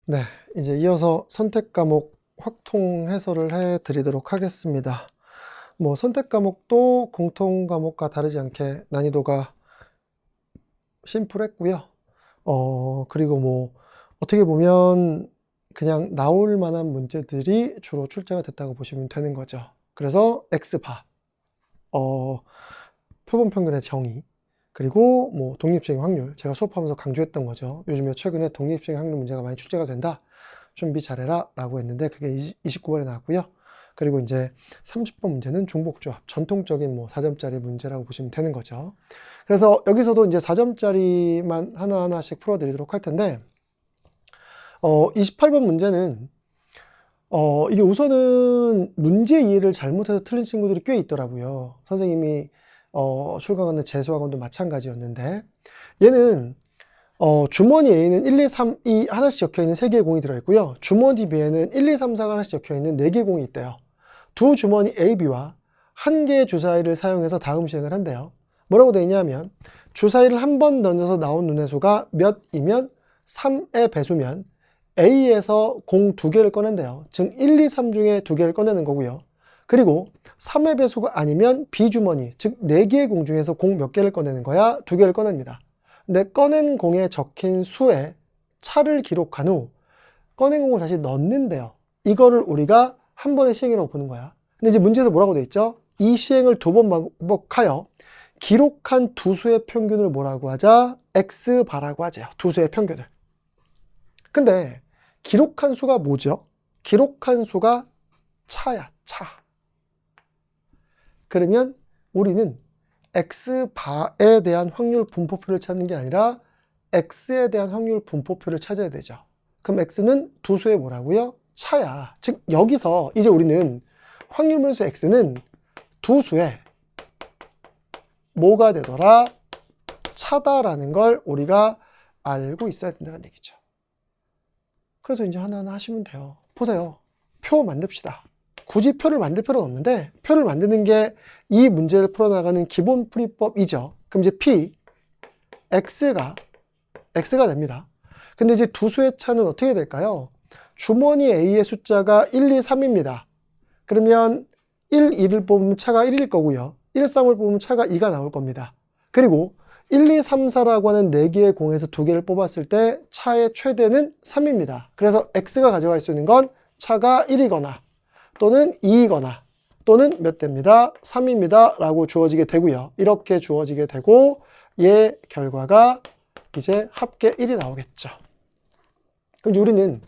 네, 이제 이어서 선택 과목 확통 해설을 해 드리도록 하겠습니다. 선택 과목도 공통 과목과 다르지 않게 난이도가 심플했고요. 그리고 어떻게 보면 그냥 나올 만한 문제들이 주로 출제가 됐다고 보시면 되는 거죠. 그래서 X바, 표본 평균의 정의, 그리고 독립적인 확률, 제가 수업하면서 강조했던 거죠. 요즘에 최근에 독립적인 확률 문제가 많이 출제가 된다. 준비 잘해라 라고 했는데 그게 29번에 나왔고요. 그리고 이제 30번 문제는 중복조합, 전통적인 4점짜리 문제라고 보시면 되는 거죠. 그래서 여기서도 이제 4점짜리만 하나하나씩 풀어드리도록 할 텐데 28번 문제는 이게 우선은 문제 이해를 잘못해서 틀린 친구들이 꽤 있더라고요. 선생님이 출강하는 재수학원도 마찬가지였는데 얘는 주머니 A는 1, 2, 3, 2 하나씩 적혀있는 3개의 공이 들어있고요. 주머니 B에는 1, 2, 3, 4가 하나씩 적혀있는 4개의 공이 있대요. 두 주머니 A, B와 한 개의 주사위를 사용해서 다음 시행을 한대요. 뭐라고 되어 있냐면 주사위를 한 번 던져서 나온 눈의 수가 몇이면 3의 배수면 A에서 공 2개를 꺼낸대요. 즉 1, 2, 3 중에 2개를 꺼내는 거고요. 그리고 3의 배수가 아니면 B 주머니, 즉 4개의 공 중에서 공 몇 개를 꺼내는 거야? 2개를 꺼냅니다. 근데 꺼낸 공에 적힌 수의 차를 기록한 후 꺼낸 공을 다시 넣는데요. 이거를 우리가 한 번의 시행이라고 보는 거야. 근데 이제 문제에서 뭐라고 돼 있죠? 이 시행을 2번 반복하여 기록한 두 수의 평균을 뭐라고 하자? X바라고 하죠. 두 수의 평균을. 근데 기록한 수가 뭐죠? 기록한 수가 차야, 차. 그러면 우리는 X바에 대한 확률 분포표를 찾는 게 아니라 X에 대한 확률 분포표를 찾아야 되죠. 그럼 X는 두 수의 뭐라고요? 차야. 즉 여기서 이제 우리는 확률분수 X는 두 수의 뭐가 되더라? 차다라는 걸 우리가 알고 있어야 된다는 얘기죠. 그래서 이제 하나하나 하시면 돼요. 보세요. 표 만듭시다. 굳이 표를 만들 필요는 없는데 표를 만드는 게 이 문제를 풀어나가는 기본 풀이법이죠. 그럼 이제 P, X가 됩니다. 근데 이제 두 수의 차는 어떻게 될까요? 주머니 A의 숫자가 1, 2, 3입니다. 그러면 1, 2를 뽑으면 차가 1일 거고요. 1, 3을 뽑으면 차가 2가 나올 겁니다. 그리고 1, 2, 3, 4라고 하는 4개의 공에서 2개를 뽑았을 때 차의 최대는 3입니다. 그래서 X가 가져갈 수 있는 건 차가 1이거나 또는 2이거나 또는 몇 대입니다? 3입니다. 라고 주어지게 되고요. 이렇게 주어지게 되고 얘 결과가 이제 합계 1이 나오겠죠. 그럼 이제 우리는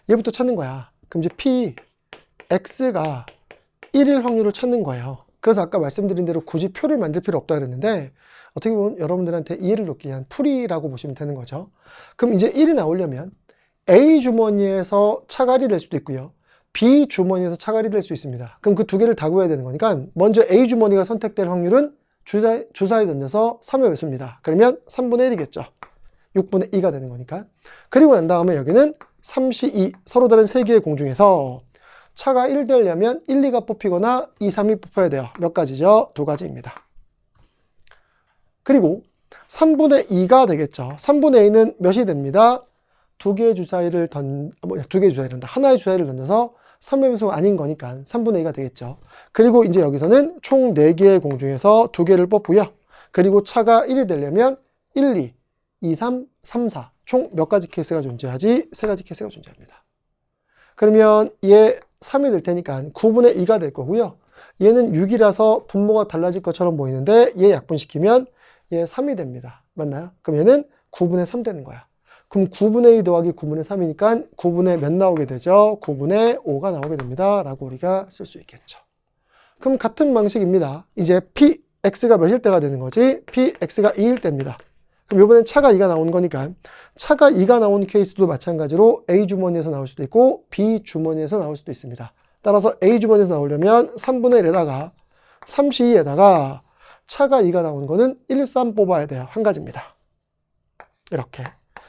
얘부터 찾는 거야. 그럼 이제 P, X가 1일 확률을 찾는 거예요. 그래서 아까 말씀드린 대로 굳이 표를 만들 필요 없다 그랬는데 어떻게 보면 여러분들한테 이해를 돕기 위한 풀이라고 보시면 되는 거죠. 그럼 이제 1이 나오려면 A 주머니에서 차가 1이 될 수도 있고요. B 주머니에서 차가 1이 될 수 있습니다. 그럼 그 두 개를 다 구해야 되는 거니까 먼저 A 주머니가 선택될 확률은 주사위 던져서 3의 배수입니다. 그러면 3분의 1이겠죠. 6분의 2가 되는 거니까. 그리고 난 다음에 여기는 3시 2 서로 다른 3개의 공 중에서 차가 1 되려면 1, 2가 뽑히거나 2, 3이 뽑혀야 돼요. 몇 가지죠? 2가지입니다. 그리고 3분의 2가 되겠죠. 3분의 2는 몇이 됩니다? 두 개의 주사위를 하나의 주사위를 던져서 3의 배수가 아닌 거니까 3분의 2가 되겠죠. 그리고 이제 여기서는 총 4개의 공 중에서 2개를 뽑고요. 그리고 차가 1이 되려면 1, 2, 2, 3, 3, 4. 총 몇 가지 케이스가 존재하지? 3가지 케이스가 존재합니다. 그러면 얘 3이 될 테니까 9분의 2가 될 거고요. 얘는 6이라서 분모가 달라질 것처럼 보이는데 얘 약분시키면 얘 3이 됩니다. 맞나요? 그럼 얘는 9분의 3 되는 거야. 그럼 9분의 2 더하기 9분의 3이니까 9분의 몇 나오게 되죠? 9분의 5가 나오게 됩니다. 라고 우리가 쓸 수 있겠죠. 그럼 같은 방식입니다. 이제 PX가 몇일 때가 되는 거지? PX가 2일 때입니다. 그럼 이번엔 차가 2가 나오는 거니까 차가 2가 나오는 케이스도 마찬가지로 A 주머니에서 나올 수도 있고 B 주머니에서 나올 수도 있습니다. 따라서 A 주머니에서 나오려면 3분의 1에다가 32에다가 차가 2가 나오는 거는 1, 3 뽑아야 돼요. 한 가지입니다. 이렇게.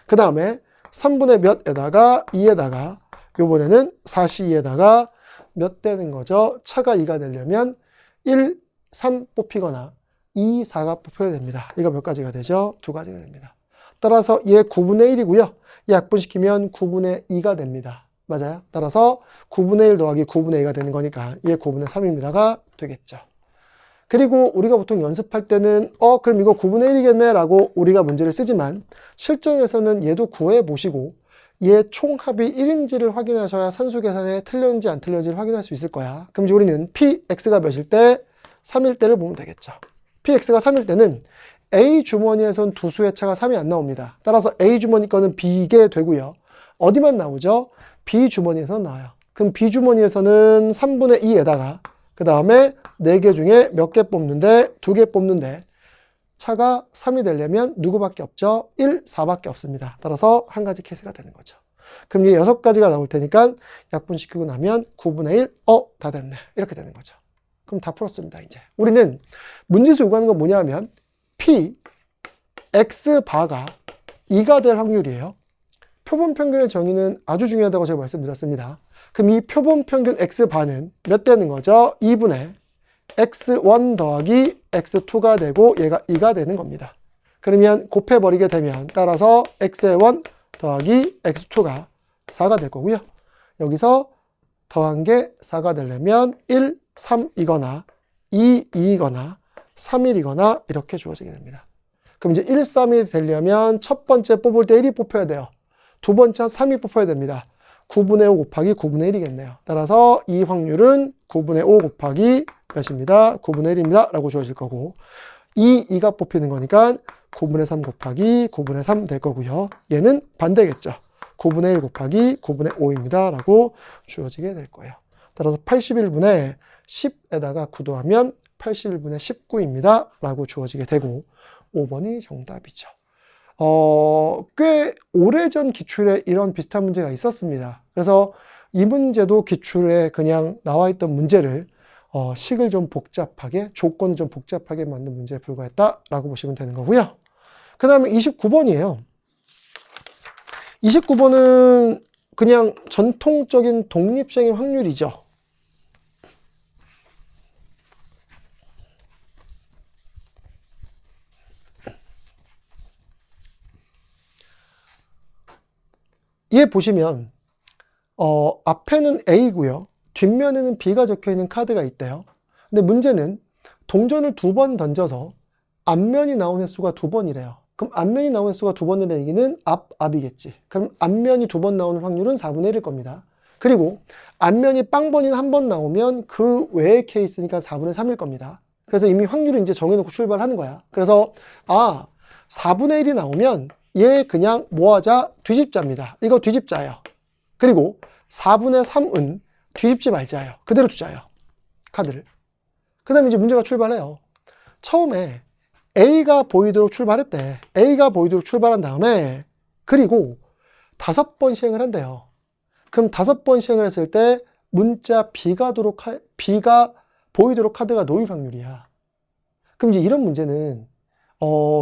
그 다음에 3분의 몇에다가 2에다가 요번에는 4C2에다가 몇 되는 거죠? 차가 2가 되려면 1, 3 뽑히거나 2, 4가 뽑혀야 됩니다. 이거 몇 가지가 되죠? 2가지가 됩니다. 따라서 얘 9분의 1이고요. 얘 약분시키면 9분의 2가 됩니다. 맞아요? 따라서 9분의 1 더하기 9분의 2가 되는 거니까 얘 9분의 3입니다가 되겠죠. 그리고 우리가 보통 연습할 때는 그럼 이거 9분의 1이겠네 라고 우리가 문제를 쓰지만 실전에서는 얘도 구해보시고 얘 총합이 1인지를 확인하셔야 산수 계산에 틀렸는지 안 틀렸는지를 확인할 수 있을 거야. 그럼 이제 우리는 px가 몇일 때? 3일 때를 보면 되겠죠. px가 3일 때는 a 주머니에선 두 수의 차가 3이 안 나옵니다. 따라서 a 주머니 거는 b게 되고요. 어디만 나오죠? b 주머니에서 나와요. 그럼 b 주머니에서는 3분의 2에다가 그 다음에 4개 중에 몇 개 뽑는데? 2개 뽑는데 차가 3이 되려면 누구밖에 없죠? 1, 4밖에 없습니다. 따라서 한 가지 케이스가 되는 거죠. 그럼 이게 6가지가 나올 테니까 약분시키고 나면 9분의 1, 다 됐네. 이렇게 되는 거죠. 그럼 다 풀었습니다. 이제 우리는 문제에서 요구하는 건 뭐냐 하면 p, x바가 2가 될 확률이에요. 표본 평균의 정의는 아주 중요하다고 제가 말씀드렸습니다. 그럼 이 표본 평균 x바는 몇 되는 거죠? 2분의 x1 더하기 x2가 되고 얘가 2가 되는 겁니다. 그러면 곱해버리게 되면 따라서 x의 1 더하기 x2가 4가 될 거고요. 여기서 더한 게 4가 되려면 1, 3이거나 2, 2이거나 3, 1이거나 이렇게 주어지게 됩니다. 그럼 이제 1, 3이 되려면 첫 번째 뽑을 때 1이 뽑혀야 돼요. 두 번째 3이 뽑혀야 됩니다. 9분의 5 곱하기 9분의 1이겠네요. 따라서 이 확률은 9분의 5 곱하기 몇입니다? 9분의 1입니다. 라고 주어질 거고 2가 뽑히는 거니까 9분의 3 곱하기 9분의 3 될 거고요. 얘는 반대겠죠. 9분의 1 곱하기 9분의 5입니다. 라고 주어지게 될 거예요. 따라서 81분의 10에다가 9 더하면 81분의 19입니다. 라고 주어지게 되고 5번이 정답이죠. 꽤 오래전 기출에 이런 비슷한 문제가 있었습니다. 그래서 이 문제도 기출에 그냥 나와 있던 문제를 식을 좀 복잡하게, 조건을 좀 복잡하게 만든 문제에 불과했다라고 보시면 되는 거고요. 그 다음에 29번이에요. 29번은 그냥 전통적인 독립생의 확률이죠. 얘 보시면 앞에는 A고요. 뒷면에는 B가 적혀있는 카드가 있대요. 근데 문제는 동전을 2번 던져서 앞면이 나온 횟수가 2번이래요. 그럼 앞면이 나온 횟수가 2번이라는 얘기는 앞이겠지. 그럼 앞면이 2번 나오는 확률은 4분의 1일 겁니다. 그리고 앞면이 빵번인 1번 나오면 그 외의 케이스니까 4분의 3일 겁니다. 그래서 이미 확률을 이제 정해놓고 출발하는 거야. 그래서 4분의 1이 나오면 얘 그냥 뭐 하자? 뒤집자입니다. 이거 뒤집자예요. 그리고 4분의 3은 뒤집지 말자예요. 그대로 두자예요. 카드를. 그 다음에 이제 문제가 출발해요. 처음에 A가 보이도록 출발했대. A가 보이도록 출발한 다음에 그리고 5번 시행을 한대요. 그럼 5번 시행을 했을 때 문자 B가 보이도록 카드가 놓일 확률이야. 그럼 이제 이런 문제는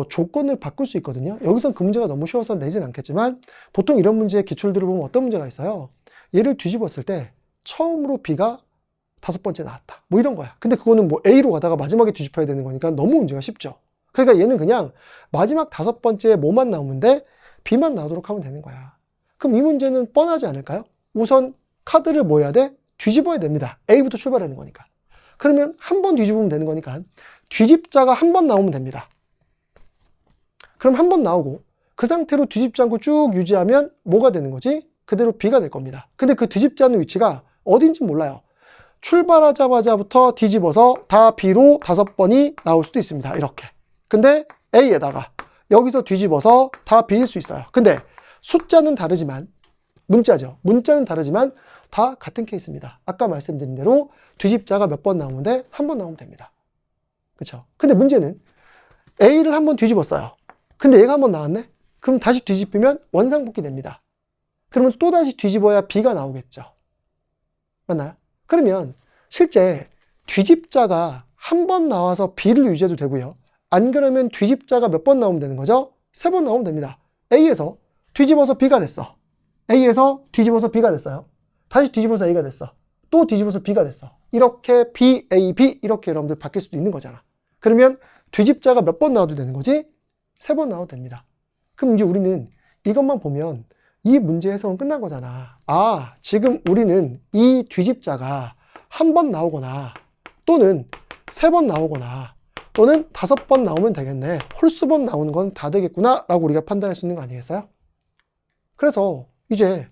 조건을 바꿀 수 있거든요. 여기선 그 문제가 너무 쉬워서 내진 않겠지만 보통 이런 문제의 기출들을 보면 어떤 문제가 있어요? 얘를 뒤집었을 때 처음으로 B가 5번째 나왔다. 뭐 이런 거야. 근데 그거는 뭐 A로 가다가 마지막에 뒤집어야 되는 거니까 너무 문제가 쉽죠. 그러니까 얘는 그냥 마지막 5번째에 뭐만 나오면 돼? B만 나오도록 하면 되는 거야. 그럼 이 문제는 뻔하지 않을까요? 우선 카드를 뭐 해야 돼? 뒤집어야 됩니다. A부터 출발하는 거니까. 그러면 한 번 뒤집으면 되는 거니까 뒤집자가 한 번 나오면 됩니다. 그럼 한 번 나오고 그 상태로 뒤집지 않고 쭉 유지하면 뭐가 되는 거지? 그대로 B가 될 겁니다. 근데 그 뒤집지 않는 위치가 어딘지 몰라요. 출발하자마자부터 뒤집어서 다 B로 5번이 나올 수도 있습니다. 이렇게. 근데 A에다가 여기서 뒤집어서 다 B일 수 있어요. 근데 숫자는 다르지만 문자죠. 문자는 다르지만 다 같은 케이스입니다. 아까 말씀드린 대로 뒤집자가 몇 번 나오는데 한 번 나오면 됩니다. 그렇죠? 근데 문제는 A를 한 번 뒤집었어요. 근데 얘가 한 번 나왔네? 그럼 다시 뒤집히면 원상복귀 됩니다. 그러면 또 다시 뒤집어야 B가 나오겠죠. 맞나요? 그러면 실제 뒤집자가 한 번 나와서 B를 유지해도 되고요. 안 그러면 뒤집자가 몇 번 나오면 되는 거죠? 3번 나오면 됩니다. A에서 뒤집어서 B가 됐어. A에서 뒤집어서 B가 됐어요. 다시 뒤집어서 A가 됐어. 또 뒤집어서 B가 됐어. 이렇게 B, A, B 이렇게 여러분들 바뀔 수도 있는 거잖아. 그러면 뒤집자가 몇 번 나와도 되는 거지? 3번 나와도 됩니다. 그럼 이제 우리는 이것만 보면 이 문제 해석은 끝난 거잖아. 아, 지금 우리는 이 뒤집자가 한 번 나오거나 또는 3번 나오거나 또는 5번 나오면 되겠네. 홀수번 나오는 건 다 되겠구나 라고 우리가 판단할 수 있는 거 아니겠어요? 그래서 이제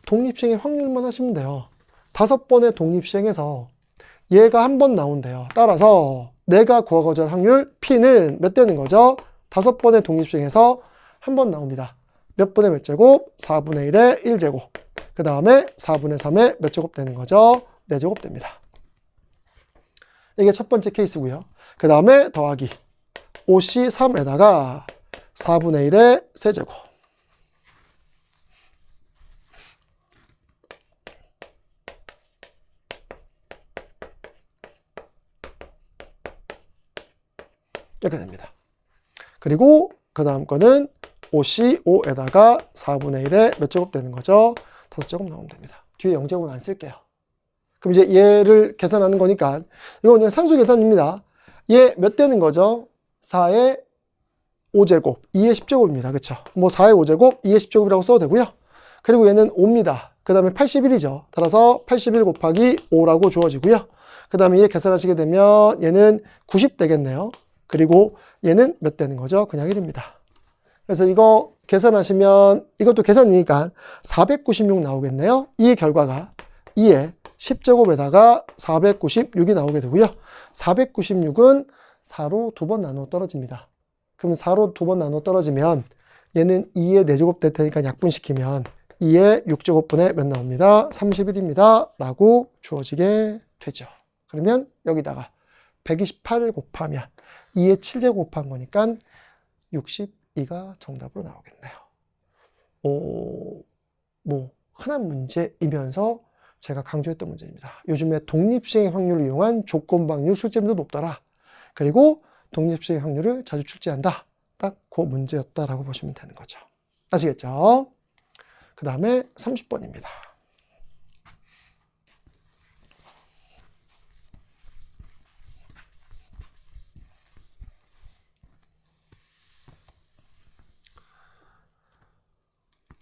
독립시행의 확률만 하시면 돼요. 5번의 독립시행에서 얘가 한 번 나온대요. 따라서 내가 구하고자 할 확률 P는 몇 되는 거죠? 5번의 독립시행에서 한 번 나옵니다. 몇 분의 몇 제곱? 4분의 1의 1제곱. 그 다음에 4분의 3의 몇 제곱 되는 거죠? 4제곱 됩니다. 이게 첫 번째 케이스고요. 그 다음에 더하기 5C3에다가 4분의 1의 세제곱. 이렇게 됩니다. 그리고 그 다음 거는 5C5에다가 4분의 1의 몇 제곱 되는 거죠? 5제곱 나오면 됩니다. 뒤에 0제곱은 안 쓸게요. 그럼 이제 얘를 계산하는 거니까 이거 그냥 산수 계산입니다. 얘 몇 되는 거죠? 4의 5제곱, 2의 10제곱입니다. 그쵸? 뭐 4의 5제곱, 2의 10제곱이라고 써도 되고요. 그리고 얘는 5입니다. 그 다음에 81이죠. 따라서 81 곱하기 5라고 주어지고요. 그 다음에 얘 계산하시게 되면 얘는 90 되겠네요. 그리고 얘는 몇 되는 거죠? 그냥 1입니다. 그래서 이거 계산하시면 이것도 계산이니까 496 나오겠네요. 이 결과가 2의 10제곱에다가 496이 나오게 되고요. 496은 4로 2번 나눠 떨어집니다. 그럼 4로 2번 나눠 떨어지면 얘는 2의 4제곱 될 테니까 약분시키면 2의 6제곱분의 몇 나옵니다? 31입니다. 라고 주어지게 되죠. 그러면 여기다가 128을 곱하면 2의 7제곱 곱한 거니까 62가 정답으로 나오겠네요. 뭐 흔한 문제이면서 제가 강조했던 문제입니다. 요즘에 독립시행의 확률을 이용한 조건방류 출제률도 높더라. 그리고 독립시행 확률을 자주 출제한다. 딱 그 문제였다라고 보시면 되는 거죠. 아시겠죠? 그 다음에 30번입니다.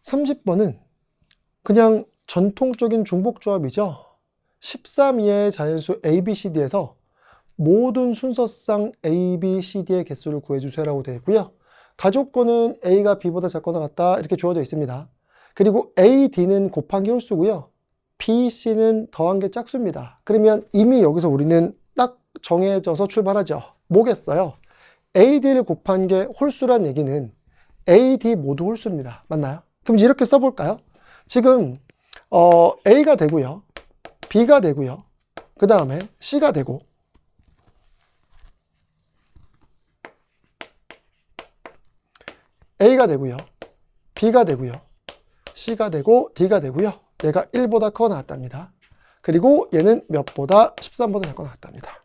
(30번은) 그냥 전통적인 중복조합이죠. 13 이하의 자연수 A, B, C, D에서 모든 순서상 A, B, C, D의 개수를 구해주세요라고 되어 있고요. 가족권은 A가 B보다 작거나 같다 이렇게 주어져 있습니다. 그리고 A, D는 곱한 게 홀수고요. B, C는 더한 게 짝수입니다. 그러면 이미 여기서 우리는 딱 정해져서 출발하죠. 뭐겠어요? A, D를 곱한 게 홀수란 얘기는 A, D 모두 홀수입니다. 맞나요? 그럼 이렇게 써볼까요? 지금 A가 되고요. B가 되고요. 그 다음에 C가 되고 A가 되고요. B가 되고요. C가 되고 D가 되고요. 얘가 1보다 커 나왔답니다. 그리고 얘는 몇보다 13보다 작거 나왔답니다.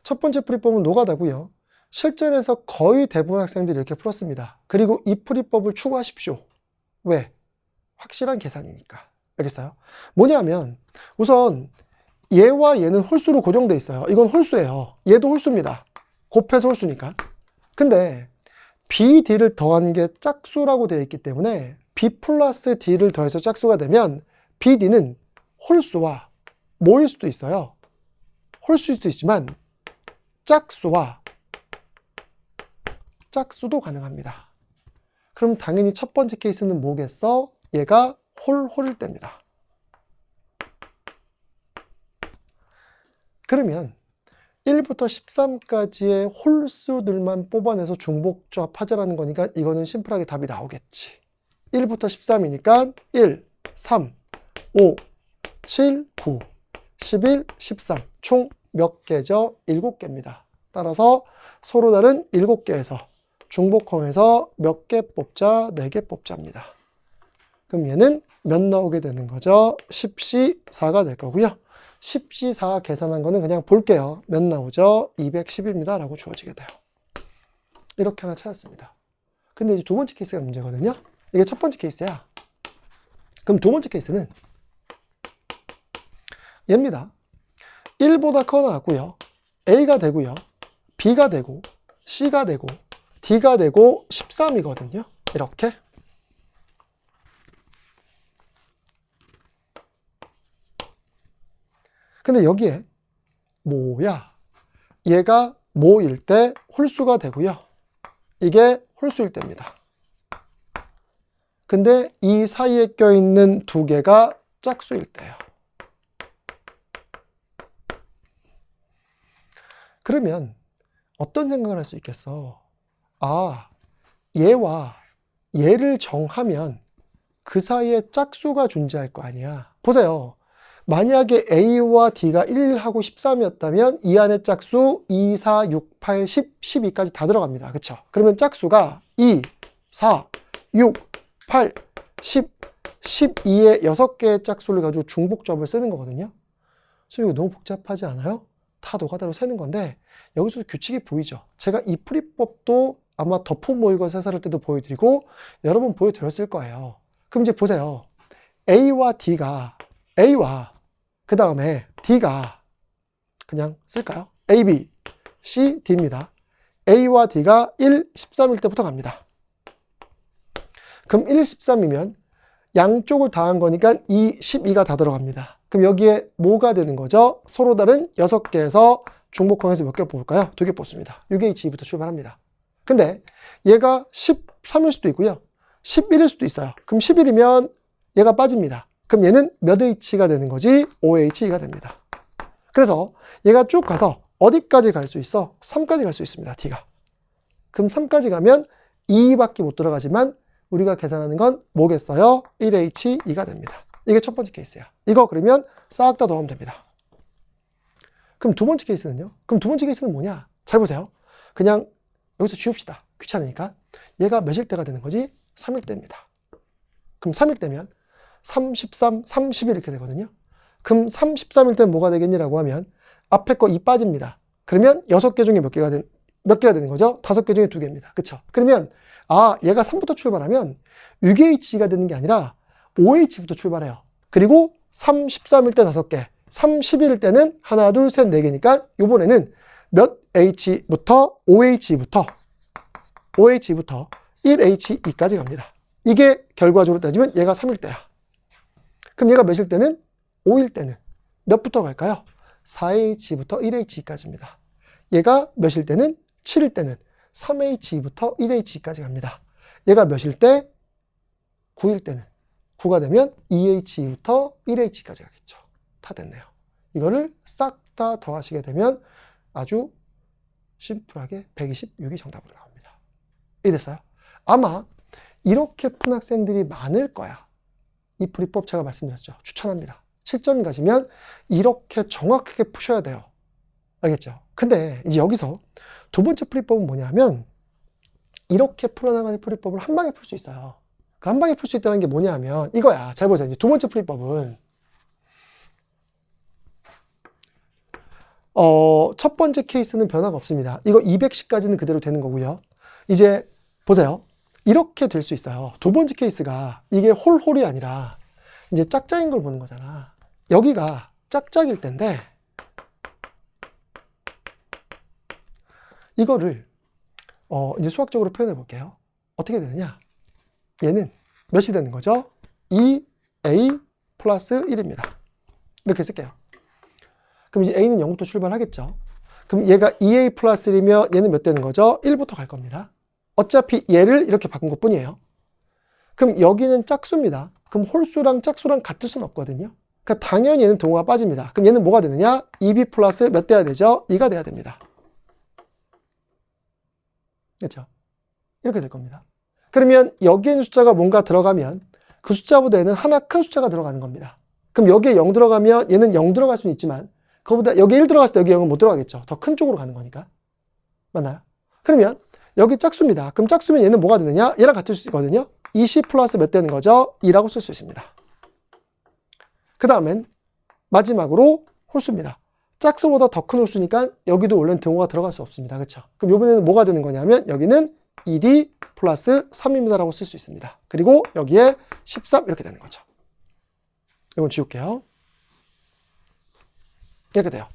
첫 번째 풀이법은 노가다고요. 실전에서 거의 대부분 학생들이 이렇게 풀었습니다. 그리고 이 풀이법을 추구하십시오. 왜? 확실한 계산이니까. 알겠어요? 뭐냐면 우선 얘와 얘는 홀수로 고정돼 있어요. 이건 홀수예요. 얘도 홀수입니다. 곱해서 홀수니까. 근데 B, D를 더한 게 짝수라고 되어 있기 때문에 B 플러스 D를 더해서 짝수가 되면 B, D는 홀수와 뭐일 수도 있어요. 홀수일 수도 있지만 짝수와 짝수도 가능합니다. 그럼 당연히 첫 번째 케이스는 뭐겠어? 얘가 홀일 때입니다. 그러면 1부터 13까지의 홀수들만 뽑아내서 중복조합하자라는 거니까 이거는 심플하게 답이 나오겠지. 1부터 13이니까 1, 3, 5, 7, 9, 11, 13 총 몇 개죠? 7개입니다. 따라서 서로 다른 7개에서 중복항에서 몇 개 뽑자? 4개 뽑자입니다. 그럼 얘는 몇 나오게 되는 거죠? 10C4가 될 거고요. 10C4 계산한 거는 그냥 볼게요. 몇 나오죠? 210입니다. 라고 주어지게 돼요. 이렇게 하나 찾았습니다. 근데 이제 두 번째 케이스가 문제거든요. 이게 첫 번째 케이스야. 그럼 두 번째 케이스는 얘입니다. 1보다 커 나왔고요. A가 되고요. B가 되고 C가 되고 D가 되고 13이거든요. 이렇게. 근데 여기에 뭐야? 얘가 모일 때 홀수가 되고요. 이게 홀수일 때입니다. 근데 이 사이에 껴있는 두 개가 짝수일 때예요. 그러면 어떤 생각을 할 수 있겠어? 아, 얘와 얘를 정하면 그 사이에 짝수가 존재할 거 아니야. 보세요. 만약에 A와 D가 1하고 13이었다면 이 안에 짝수 2, 4, 6, 8, 10, 12까지 다 들어갑니다. 그쵸? 그러면 짝수가 2, 4, 6, 8, 10, 12의 6개의 짝수를 가지고 중복점을 쓰는 거거든요. 그래서 이거 너무 복잡하지 않아요? 다 노가다로 세는 건데 여기서 규칙이 보이죠? 제가 이 풀이법도 아마 덮어 모의고사 해설할 때도 보여드리고 여러 번 보여드렸을 거예요. 그럼 이제 보세요. A와 D가 A와 그 다음에 D가 그냥 쓸까요? A, B, C, D입니다. A와 D가 1, 13일 때부터 갑니다. 그럼 1, 13이면 양쪽을 더한 거니까 2, 12가 다 들어갑니다. 그럼 여기에 뭐가 되는 거죠? 서로 다른 6개에서 중복항에서 몇 개 뽑을까요? 2개 뽑습니다. 6H부터 출발합니다. 근데 얘가 13일 수도 있고요. 11일 수도 있어요. 그럼 11이면 얘가 빠집니다. 그럼 얘는 몇 H가 되는 거지? 5H가 됩니다. 그래서 얘가 쭉 가서 어디까지 갈 수 있어? 3까지 갈 수 있습니다. D가. 그럼 3까지 가면 2밖에 못 들어가지만 우리가 계산하는 건 뭐겠어요? 1H2가 됩니다. 이게 첫 번째 케이스야. 이거 그러면 싹 다 더하면 됩니다. 그럼 두 번째 케이스는요? 그럼 두 번째 케이스는 뭐냐? 잘 보세요. 그냥 여기서 지웁시다. 귀찮으니까. 얘가 몇일 때가 되는 거지? 3일 때입니다. 그럼 3일 때면 3, 13, 30일 이렇게 되거든요. 그럼 33일 때는 뭐가 되겠냐라고 하면 앞에 거 2 빠집니다. 그러면 6개 중에 몇 개가 되는 거죠? 5개 중에 2개입니다. 그쵸? 그러면 얘가 3부터 출발하면 6H가 되는 게 아니라 5H부터 출발해요. 그리고 3, 13일 때 5개, 3, 11일 때는 하나, 둘, 셋, 4개니까 이번에는 몇 H부터 5H부터 1H2까지 갑니다. 이게 결과적으로 따지면 얘가 3일 때야. 그럼 얘가 몇일 때는? 5일 때는 몇부터 갈까요? 4H부터 1H까지입니다. 얘가 몇일 때는? 7일 때는 3H부터 1H까지 갑니다. 얘가 몇일 때? 9일 때는 9가 되면 2H부터 1H까지 가겠죠. 다 됐네요. 이거를 싹 다 더하시게 되면 아주 심플하게 126이 정답으로 나옵니다. 이해됐어요? 아마 이렇게 푼 학생들이 많을 거야. 이 풀이법 제가 말씀드렸죠. 추천합니다. 실전 가시면 이렇게 정확하게 푸셔야 돼요. 알겠죠? 근데 이제 여기서 두 번째 풀이법은 뭐냐면 이렇게 풀어나가는 풀이법을 한 방에 풀 수 있어요. 그 한 방에 풀 수 있다는 게 뭐냐 하면 이거야. 잘 보세요. 이제 두 번째 풀이법은 첫 번째 케이스는 변화가 없습니다. 이거 210까지는 그대로 되는 거고요. 이제 보세요. 이렇게 될 수 있어요. 두 번째 케이스가 이게 홀홀이 아니라 이제 짝짝인 걸 보는 거잖아. 여기가 짝짝일 텐데 이거를 이제 수학적으로 표현해 볼게요. 어떻게 되느냐? 얘는 몇이 되는 거죠? 2A 플러스 1입니다. 이렇게 쓸게요. 그럼 이제 A는 0부터 출발하겠죠. 그럼 얘가 2A 플러스 1이면 얘는 몇 되는 거죠? 1부터 갈 겁니다. 어차피 얘를 이렇게 바꾼 것 뿐이에요. 그럼 여기는 짝수입니다. 그럼 홀수랑 짝수랑 같을 수는 없거든요. 그러니까 당연히 얘는 동호가 빠집니다. 그럼 얘는 뭐가 되느냐? 2B 플러스 몇 돼야 되죠? 2가 돼야 됩니다. 그렇죠? 이렇게 될 겁니다. 그러면 여기에 있는 숫자가 뭔가 들어가면 그 숫자보다 얘는 하나 큰 숫자가 들어가는 겁니다. 그럼 여기에 0 들어가면 얘는 0 들어갈 수는 있지만 그거보다 여기 1 들어갔을 때 여기 0은 못 들어가겠죠. 더 큰 쪽으로 가는 거니까. 맞나요? 그러면 여기 짝수입니다. 그럼 짝수면 얘는 뭐가 되느냐? 얘랑 같을 수 있거든요. 20 플러스 몇 되는 거죠? 2라고 쓸 수 있습니다. 그 다음엔 마지막으로 홀수입니다. 짝수보다 더 큰 홀수니까 여기도 원래는 등호가 들어갈 수 없습니다. 그렇죠? 그럼 이번에는 뭐가 되는 거냐면 여기는 2D 플러스 3입니다라고 쓸 수 있습니다. 그리고 여기에 13 이렇게 되는 거죠. 이건 지울게요. 이렇게 돼요.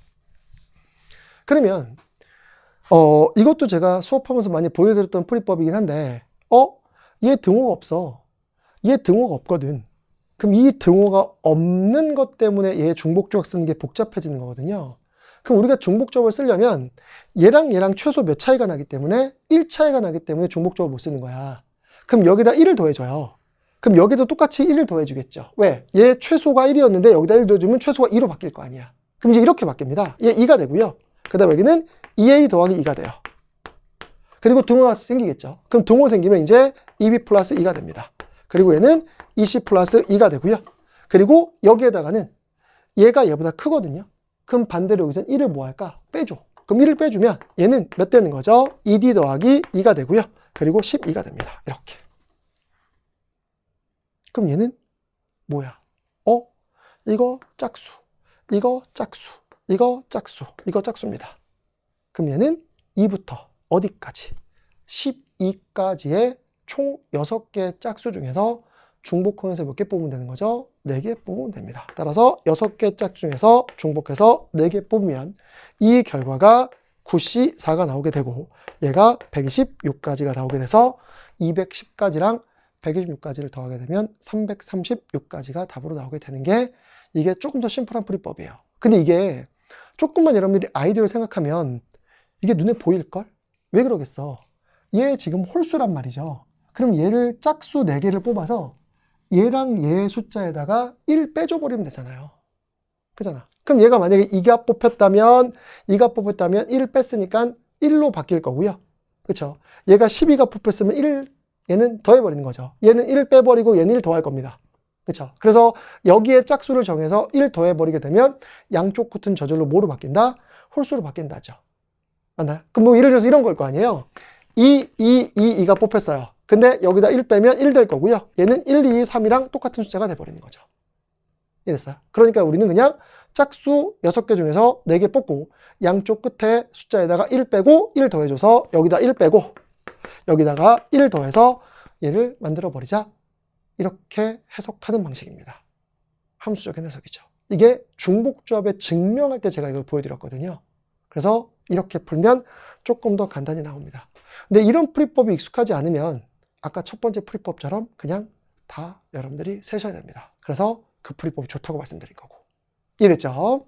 그러면 이것도 제가 수업하면서 많이 보여드렸던 풀이법이긴 한데, 얘 등호가 없어. 얘 등호가 없거든. 그럼 이 등호가 없는 것 때문에 얘 중복조합 쓰는 게 복잡해지는 거거든요. 그럼 우리가 중복조합을 쓰려면 얘랑 최소 몇 차이가 나기 때문에 1 차이가 나기 때문에 중복조합을 못 쓰는 거야. 그럼 여기다 1을 더해줘요. 그럼 여기도 똑같이 1을 더해주겠죠. 왜? 얘 최소가 1이었는데 여기다 1 더해주면 최소가 2로 바뀔 거 아니야. 그럼 이제 이렇게 바뀝니다. 얘 2가 되고요. 그 다음에 여기는 2a 더하기 2가 돼요. 그리고 등호가 생기겠죠. 그럼 등호 생기면 이제 2b 플러스 2가 됩니다. 그리고 얘는 2c 플러스 2가 되고요. 그리고 여기에다가는 얘가 얘보다 크거든요. 그럼 반대로 여기서 1을 뭐 할까? 빼줘. 그럼 1을 빼주면 얘는 몇 되는 거죠? 2d 더하기 2가 되고요. 그리고 12가 됩니다. 이렇게. 그럼 얘는 뭐야? 이거 짝수, 이거 짝수, 이거 짝수, 이거 짝수입니다. 그럼 얘는 2부터 어디까지? 12까지의 총 6개의 짝수 중에서 중복항에서 몇 개 뽑으면 되는 거죠? 4개 뽑으면 됩니다. 따라서 6개 짝 중에서 중복해서 4개 뽑으면 이 결과가 9C4가 나오게 되고 얘가 126까지가 나오게 돼서 210까지랑 126까지를 더하게 되면 336까지가 답으로 나오게 되는 게 이게 조금 더 심플한 풀이법이에요. 근데 이게 조금만 여러분들이 아이디어를 생각하면 이게 눈에 보일걸? 왜 그러겠어? 얘 지금 홀수란 말이죠. 그럼 얘를 짝수 4개를 뽑아서 얘랑 얘 숫자에다가 1 빼줘버리면 되잖아요. 그잖아. 그럼 얘가 만약에 2가 뽑혔다면 1 뺐으니까 1로 바뀔 거고요. 그쵸? 얘가 12가 뽑혔으면 1, 얘는 더해버리는 거죠. 얘는 1 빼버리고 얘는 1 더할 겁니다. 그쵸? 그래서 여기에 짝수를 정해서 1 더해버리게 되면 양쪽 끝은 저절로 뭐로 바뀐다? 홀수로 바뀐다죠. 맞나요? 그럼 뭐 예를 들어서 이런 걸 거 아니에요? 2가 뽑혔어요. 근데 여기다 1 빼면 1 될 거고요. 얘는 1, 2, 3이랑 똑같은 숫자가 돼버리는 거죠. 이해됐어요? 그러니까 우리는 그냥 짝수 6개 중에서 4개 뽑고 양쪽 끝에 숫자에다가 1 빼고 1 더해줘서 여기다 1 빼고 여기다가 1 더해서 얘를 만들어 버리자. 이렇게 해석하는 방식입니다. 함수적인 해석이죠. 이게 중복조합에 증명할 때 제가 이걸 보여드렸거든요. 그래서 이렇게 풀면 조금 더 간단히 나옵니다. 근데 이런 풀이법이 익숙하지 않으면 아까 첫 번째 풀이법처럼 그냥 다 여러분들이 세셔야 됩니다. 그래서 그 풀이법이 좋다고 말씀드린 거고. 이해됐죠?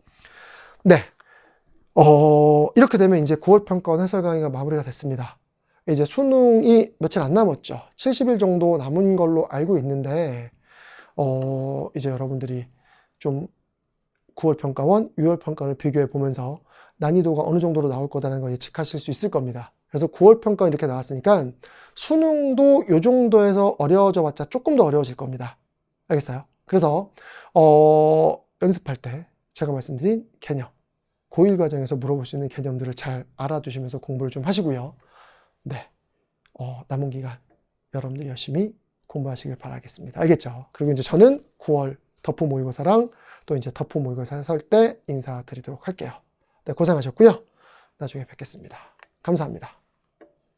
네. 이렇게 되면 이제 9월 평가원 해설 강의가 마무리가 됐습니다. 이제 수능이 며칠 안 남았죠. 70일 정도 남은 걸로 알고 있는데, 이제 여러분들이 좀 9월 평가원, 6월 평가원을 비교해 보면서 난이도가 어느 정도로 나올 거다라는 걸 예측하실 수 있을 겁니다. 그래서 9월 평가원 이렇게 나왔으니까 수능도 이 정도에서 어려워져 봤자 조금 더 어려워질 겁니다. 알겠어요? 그래서 연습할 때 제가 말씀드린 개념, 고1 과정에서 물어볼 수 있는 개념들을 잘 알아두시면서 공부를 좀 하시고요. 네, 남은 기간 여러분들 열심히 공부하시길 바라겠습니다. 알겠죠? 그리고 이제 저는 9월 덕후 모의고사랑 또 이제 덕후 모의고사 설 때 인사드리도록 할게요. 네, 고생하셨고요. 나중에 뵙겠습니다. 감사합니다.